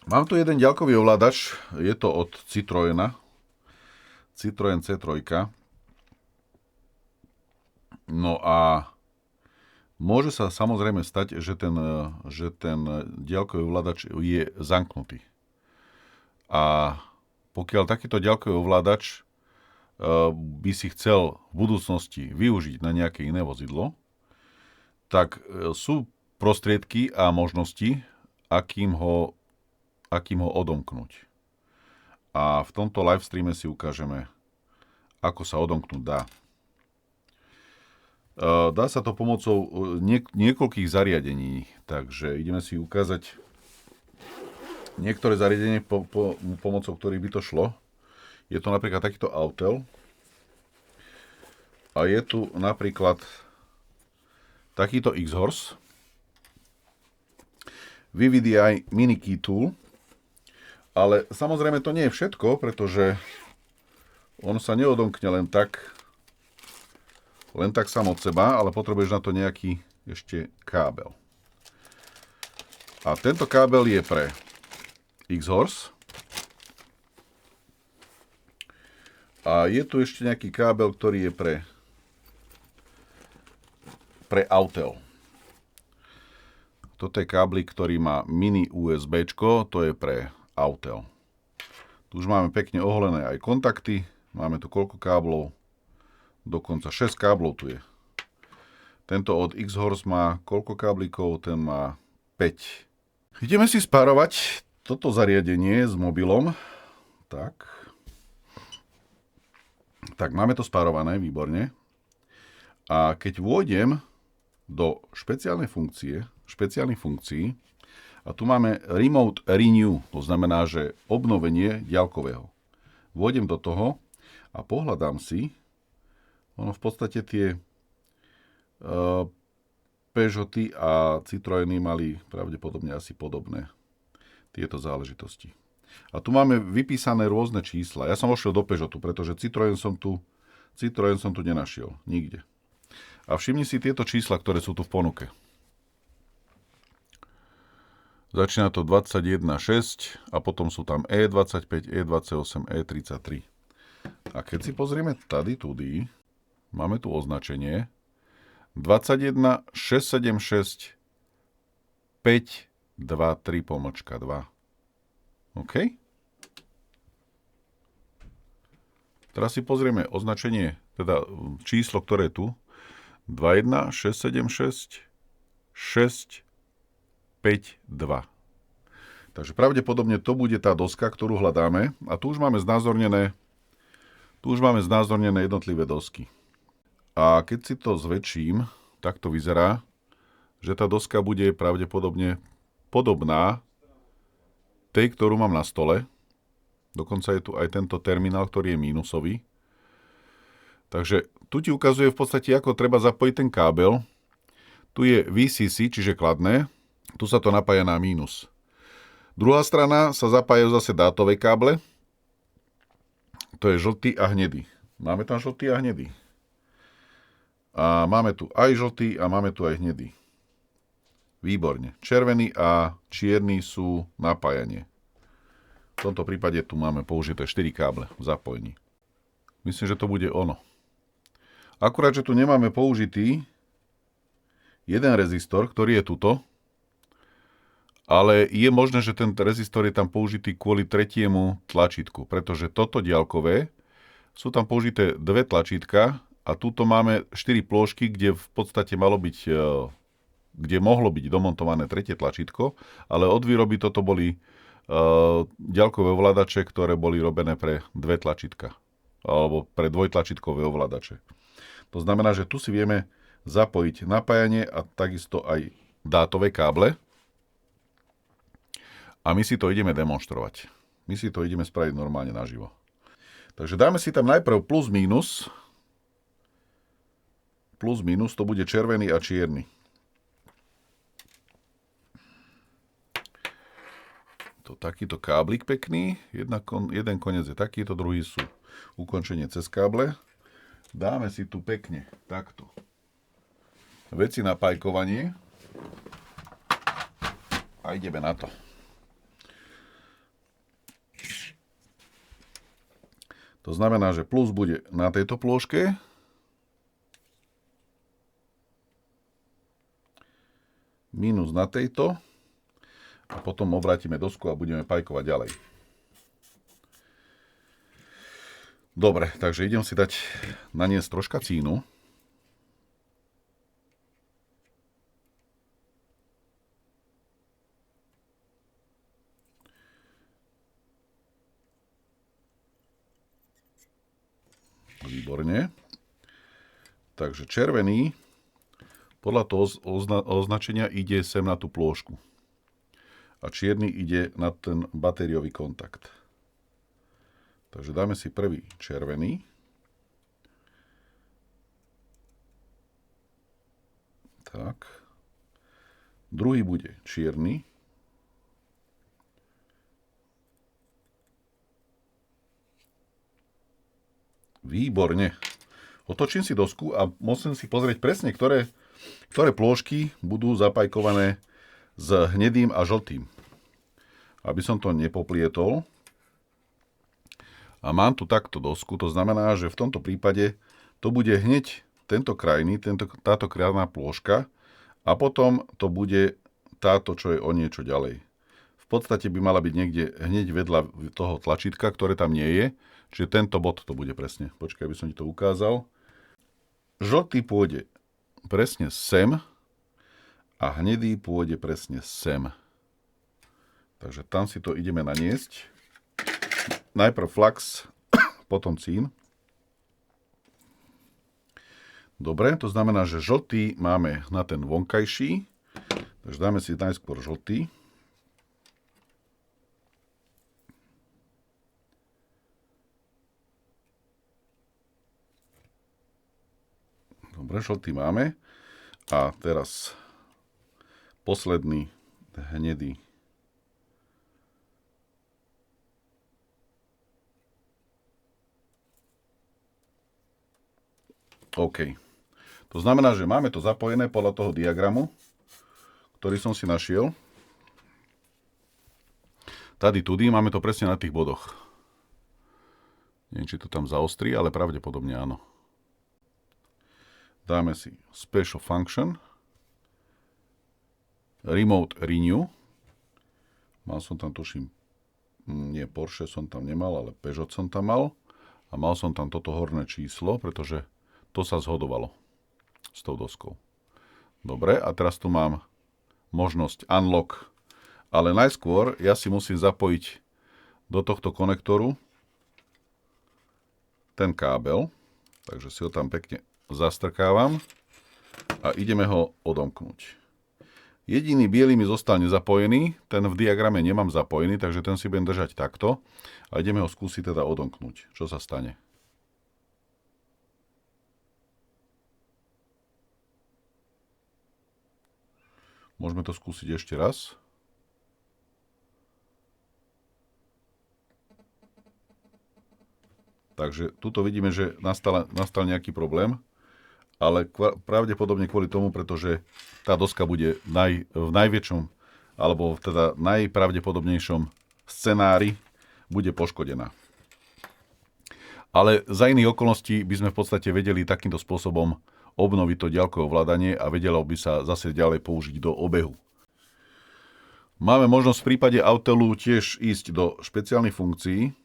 Mám tu jeden ďalkový ovládač, je to od Citroena, Citroen C3. No a môže sa samozrejme stať, že ten diaľkový ovládač je zamknutý. A pokiaľ takýto diaľkový ovládač by si chcel v budúcnosti využiť na nejaké iné vozidlo, tak sú prostriedky a možnosti, akým ho odomknúť. A v tomto live streame si ukážeme, ako sa odomknúť dá. Dá sa to pomocou niekoľkých zariadení, takže ideme si ukázať niektoré zariadenie, pomocou ktorých by to šlo. Je to napríklad takýto Autel a je tu napríklad takýto X-Horse, VVDI Mini Key Tool, ale samozrejme to nie je všetko, pretože on sa neodomkne len tak sám od seba, ale potrebuješ na to nejaký ešte kábel. A tento kábel je pre X-Horse. A je tu ešte nejaký kábel, ktorý je pre Autel. Toto je káblik, ktorý má mini USBčko, to je pre Autel. Tu už máme pekne oholené aj kontakty. Máme tu koľko káblov? Dokonca 6 káblov tu je. Tento od X-Horse má koľko káblikov? Ten má 5. Ideme si spárovať toto zariadenie s mobilom. Tak, máme to spárované, výborne. A keď vôjdem do špeciálnych funkcií, a tu máme Remote Renew, to znamená, že obnovenie diaľkového. Vôjdem do toho a pohľadám si, ono v podstate tie Peugeoty a Citroeny mali pravdepodobne asi podobné tieto záležitosti. A tu máme vypísané rôzne čísla. Ja som vošiel do Peugeotu, pretože Citroen som tu nenašiel. Nikde. A všimni si tieto čísla, ktoré sú tu v ponuke. Začína to 21,6 a potom sú tam E25, E28, E33. A keď si pozrieme tudy, máme tu označenie 21 676 523,2. OK? Teraz si pozrieme označenie, teda číslo, ktoré je tu. 21 676 652. Takže pravdepodobne to bude tá doska, ktorú hľadáme. A tu už máme znázornené jednotlivé dosky. A keď si to zväčším, tak to vyzerá, že tá doska bude pravdepodobne podobná tej, ktorú mám na stole. Dokonca je tu aj tento terminál, ktorý je mínusový. Takže tu ti ukazuje v podstate, ako treba zapojiť ten kábel. Tu je VCC, čiže kladné. Tu sa to napája na mínus. Druhá strana sa zapájajú zase dátové káble. To je žltý a hnedý. Máme tam žltý a hnedý. A máme tu aj žltý a máme tu aj hnedý. Výborne. Červený a čierny sú napájanie. V tomto prípade tu máme použité 4 káble v zapojení. Myslím, že to bude ono. Akurát, že tu nemáme použitý jeden rezistor, ktorý je tuto, ale je možné, že ten rezistor je tam použitý kvôli tretiemu tlačítku, pretože toto diaľkové sú tam použité dve tlačítka a tuto máme 4 plôžky, kde v podstate kde mohlo byť domontované tretie tlačítko, ale od výroby toto boli diaľkové ovládače, ktoré boli robené pre dve tlačítka alebo pre dvojtlačítkové ovládače. To znamená, že tu si vieme zapojiť napájanie a takisto aj dátové káble. A my si to ideme demonštrovať. My si to ideme spraviť normálne naživo. Takže dáme si tam najprv plus minus. Plus minus, to bude červený a čierny. To takýto káblik pekný. Jeden koniec je takýto, druhý sú ukončenie cez káble. Dáme si tu pekne takto veci na pajkovanie a ideme na to. To znamená, že plus bude na tejto plôžke. Minus na tejto. A potom obrátime dosku a budeme pajkovať ďalej. Dobre, takže idem si dať naniesť troška cínu. Výborne. Takže červený podľa toho označenia ide sem na tú plôžku. A čierny ide na ten batériový kontakt. Takže dáme si prvý červený. Tak. Druhý bude čierny. Výborne. Otočím si dosku a musím si pozrieť presne, ktoré plôžky budú zapajkované s hnedým a žltým. Aby som to nepoplietol. A mám tu takto dosku, to znamená, že v tomto prípade to bude hneď tento krajný, táto krajná plôžka a potom to bude táto, čo je o niečo ďalej. V podstate by mala byť niekde hneď vedľa toho tlačítka, ktoré tam nie je, čiže tento bod to bude presne. Počkaj, aby som ti to ukázal. Žltý pôjde presne sem a hnedý pôjde presne sem. Takže tam si to ideme naniesť. Najprv flax, potom cín. Dobre, to znamená, že žltý máme na ten vonkajší. Takže dáme si najskôr žltý. Dobre, žltý máme. A teraz posledný hnedý. OK. To znamená, že máme to zapojené podľa toho diagramu, ktorý som si našiel. Tady, tudy, máme to presne na tých bodoch. Neviem, či to tam zaostrí, ale pravdepodobne áno. Dáme si Special Function, Remote Renew. Mal som tam, tuším, nie Porsche som tam nemal, ale Peugeot som tam mal. A mal som tam toto horné číslo, pretože to sa zhodovalo s tou doskou. Dobre, a teraz tu mám možnosť unlock. Ale najskôr ja si musím zapojiť do tohto konektoru ten kábel. Takže si ho tam pekne zastrkávam a ideme ho odomknúť. Jediný biely mi zostal nezapojený, ten v diagrame nemám zapojený, takže ten si budem držať takto a ideme ho skúsiť teda odomknúť. Čo sa stane? Môžeme to skúsiť ešte raz. Takže tuto vidíme, že nastal nejaký problém, ale pravdepodobne kvôli tomu, pretože tá doska bude v najväčšom, alebo teda najpravdepodobnejšom scenári bude poškodená. Ale za iných okolností by sme v podstate vedeli takýmto spôsobom obnoviť to diaľkové ovládanie a vedelo by sa zase ďalej použiť do obehu. Máme možnosť v prípade Autelu tiež ísť do špeciálnych funkcií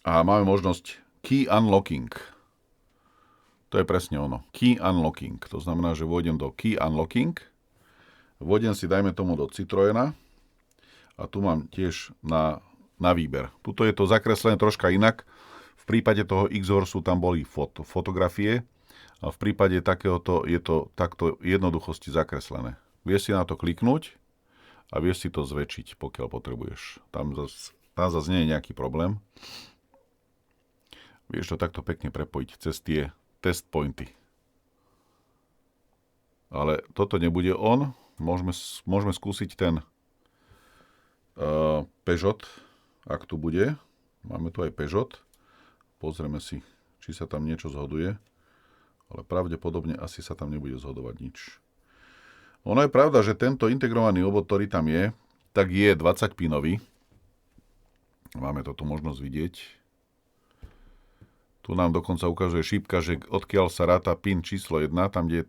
a máme možnosť Key Unlocking. To je presne ono. Key Unlocking. To znamená, že vôjdem do Key Unlocking, vôjdem si, dajme tomu, do Citroena a tu mám tiež na výber. Tuto je to zakreslené troška inak. V prípade toho X-Horsu tam boli fotografie a v prípade takéhoto je to takto jednoduchosti zakreslené. Vieš si na to kliknúť a vieš si to zväčšiť, pokiaľ potrebuješ. Tam zase nie je nejaký problém. Vieš to takto pekne prepojiť cez tie test pointy. Ale toto nebude on. Môžeme skúsiť ten Peugeot, ak tu bude. Máme tu aj Peugeot. Pozrieme si, či sa tam niečo zhoduje. Ale pravdepodobne asi sa tam nebude zhodovať nič. Ono je pravda, že tento integrovaný obvod, ktorý tam je, tak je 20 pinový. Máme to tu možnosť vidieť. Tu nám dokonca ukazuje šípka, že odkiaľ sa ráta PIN číslo 1, tam, kde je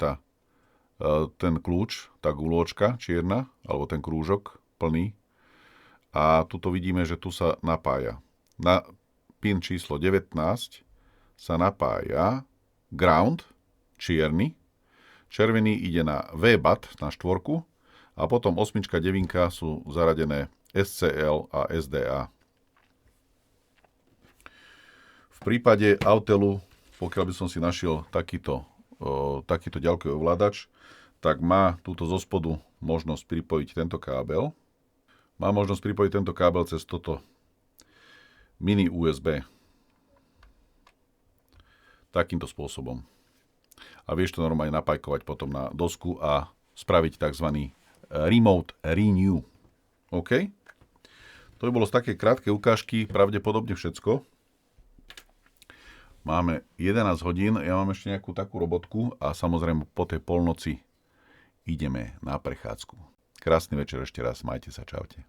ten kľúč, tá guľôčka čierna, alebo ten krúžok plný. A tuto vidíme, že tu sa napája. Na PIN číslo 19 sa napája ground, čierny. Červený ide na VBAT, na štvorku. A potom 8, 9 sú zaradené SCL a SDA. V prípade Autelu, pokiaľ by som si našiel takýto ďalkový ovládač, tak má túto zo spodu možnosť pripojiť tento kábel. Má možnosť pripojiť tento kábel cez toto mini USB. Takýmto spôsobom. A vieš to normálne napajkovať potom na dosku a spraviť tzv. Remote renew. OK? To by bolo z také krátkej ukážky pravdepodobne všetko. Máme 11 hodín, ja mám ešte nejakú takú robotku a samozrejme po tej polnoci ideme na prechádzku. Krásny večer ešte raz, majte sa, čaute.